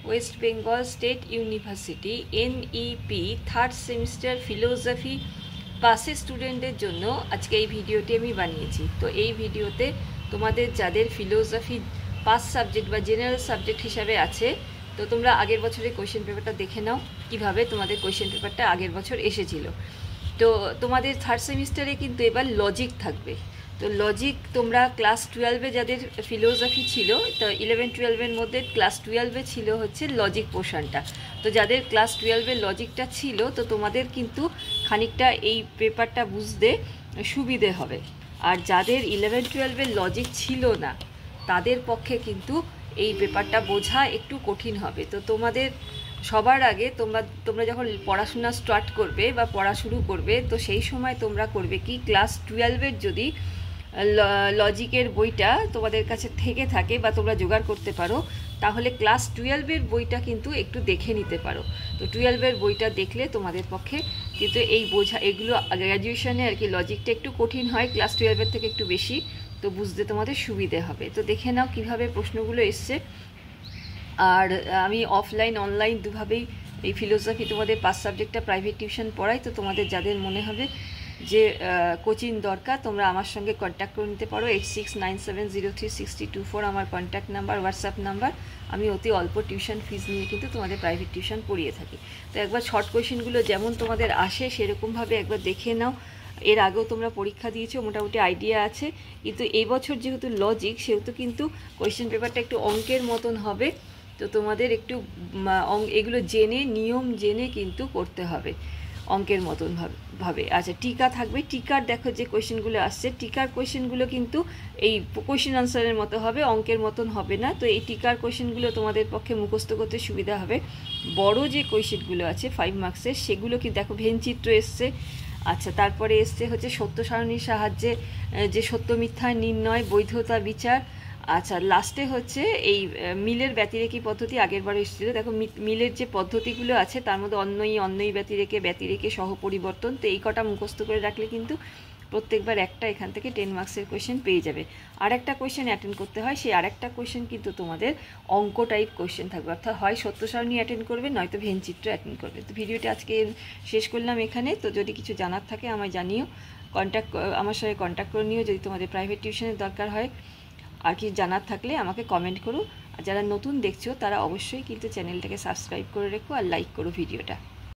West Bengal state university NEP third semester philosophy পাসের স্টুডেন্টদের জন্য আজকে এই ভিডিওটি আমি বানিয়েছি। তো এই ভিডিওতে তোমাদের যাদের ফিলোসফি পাস সাবজেক্ট বা জেনারেল সাবজেক্ট হিসাবে আছে, তো তোমরা আগের বছরের কোয়েশ্চেন পেপারটা দেখে নাও কিভাবে তোমাদের কোয়েশ্চেন পেপারটা আগের বছর এসেছিল। তো তোমাদের থার্ড সেমিস্টারে কিন্তু এবার লজিক থাকবে। তো লজিক তোমরা ক্লাস 12-এ যাদের ফিলোসফি ছিল, তো 11-12-এর মধ্যে ক্লাস 12-এ ছিল হচ্ছে লজিক পোর্শনটা। তো যাদের ক্লাস 12-এর লজিকটা ছিল, তো তোমাদের কিন্তু খানিকটা এই পেপারটা বুঝতে সুবিধে হবে। আর যাদের 11-12-এর লজিক ছিল না, তাদের পক্ষে কিন্তু এই পেপারটা বোঝা একটু কঠিন হবে। তো তোমাদের সবার আগে তোমরা যখন পড়াশোনা স্টার্ট করবে বা পড়া শুরু করবে, তো সেই সময় তোমরা করবে কি, ক্লাস 12-এর যদি লজিকের বইটা তোমাদের কাছে থেকে থাকে বা তোমরা জোগাড় করতে পারো, তাহলে ক্লাস 12-এর বইটা কিন্তু একটু দেখে নিতে পারো। তো 12-এর বইটা দেখলে তোমাদের পক্ষে কিন্তু এই বোঝা, এগুলো গ্র্যাজুয়েশনে আর কি লজিকটা একটু কঠিন হয়, ক্লাস 12-এর থেকে একটু বেশি, তো বুঝতে তোমাদের সুবিধে হবে। তো দেখে নাও কিভাবে প্রশ্নগুলো এসছে। আর আমি অফলাইন অনলাইন দুভাবেই এই ফিলোসফি তোমাদের পাস সাবজেক্টটা প্রাইভেট টিউশন পড়াই। তো তোমাদের যাদের মনে হবে যে কোচিং দরকার, তোমরা আমার সঙ্গে কন্ট্যাক্ট করে নিতে পারো। 8697036024 আমার কন্ট্যাক্ট নাম্বার, হোয়াটসঅ্যাপ নাম্বার। আমি অতি অল্প টিউশন ফিজ নিয়ে কিন্তু তোমাদের প্রাইভেট টিউশন পড়িয়ে থাকি। তো একবার শর্ট কোয়েশ্চেনগুলো যেমন তোমাদের আসে সেরকমভাবে একবার দেখে নাও। এর আগেও তোমরা পরীক্ষা দিয়েছো, মোটামুটি আইডিয়া আছে। কিন্তু এই বছর যেহেতু লজিক, সেহেতু কিন্তু কোয়েশ্চেন পেপারটা একটু অঙ্কের মতন হবে। তো তোমাদের একটু এগুলো জেনে, নিয়ম জেনে কিন্তু করতে হবে অঙ্কের মতন ভাবে। আচ্ছা, টিকা থাকবে। টিকার দেখো যে কোয়েশ্চেনগুলো আসছে, টিকার কোয়েশ্চেনগুলো কিন্তু এই কোয়েশ্চেন আনসারের মতো হবে, অঙ্কের মতন হবে না। তো এই টিকার কোয়েশ্চেনগুলো তোমাদের পক্ষে মুখস্থ করতে সুবিধা হবে। বড় যে কোয়েশ্চেনগুলো আছে 5 মার্কসের, সেগুলো কি দেখো ভেনচিত্র এসছে। আচ্ছা, তারপরে এসছে হচ্ছে সত্য সারণীর সাহায্যে যে সত্য মিথ্যা নির্ণয়, বৈধতা বিচার। আচ্ছা, লাস্টে হচ্ছে এই মিলের ব্যতিরেকি পদ্ধতি, আগেরবার এসেছিলো। দেখো মিলের যে পদ্ধতিগুলো আছে তার মধ্যে অন্যই ব্যতিরেকে সহ পরিবর্তন। তো এই কটা মুখস্থ করে রাখলে কিন্তু প্রত্যেকবার একটা এখান থেকে 10 মার্কসের কোয়েশ্চেন পেয়ে যাবে। আর একটা কোয়েশ্চেন অ্যাটেন্ড করতে হয়, সেই আরেকটা কোয়েশ্চেন কিন্তু তোমাদের অঙ্ক টাইপ কোয়েশ্চেন থাকবে, অর্থাৎ হয় সত্য সারণী অ্যাটেন্ড করবে, নয়তো ভেনচিত্র অ্যাটেন্ড করবে। তো ভিডিওটা আজকে শেষ করলাম এখানে। তো যদি কিছু জানার থাকে আমায় জানিও, আমার সঙ্গে কন্ট্যাক্ট করে নিও যদি তোমাদের প্রাইভেট টিউশনের দরকার হয়। আর কি জানার থাকলে আমাকে কমেন্ট করো। আর যারা নতুন দেখছো তারা অবশ্যই কিন্তু চ্যানেলটাকে সাবস্ক্রাইব করে রেখো আর লাইক করো ভিডিওটা।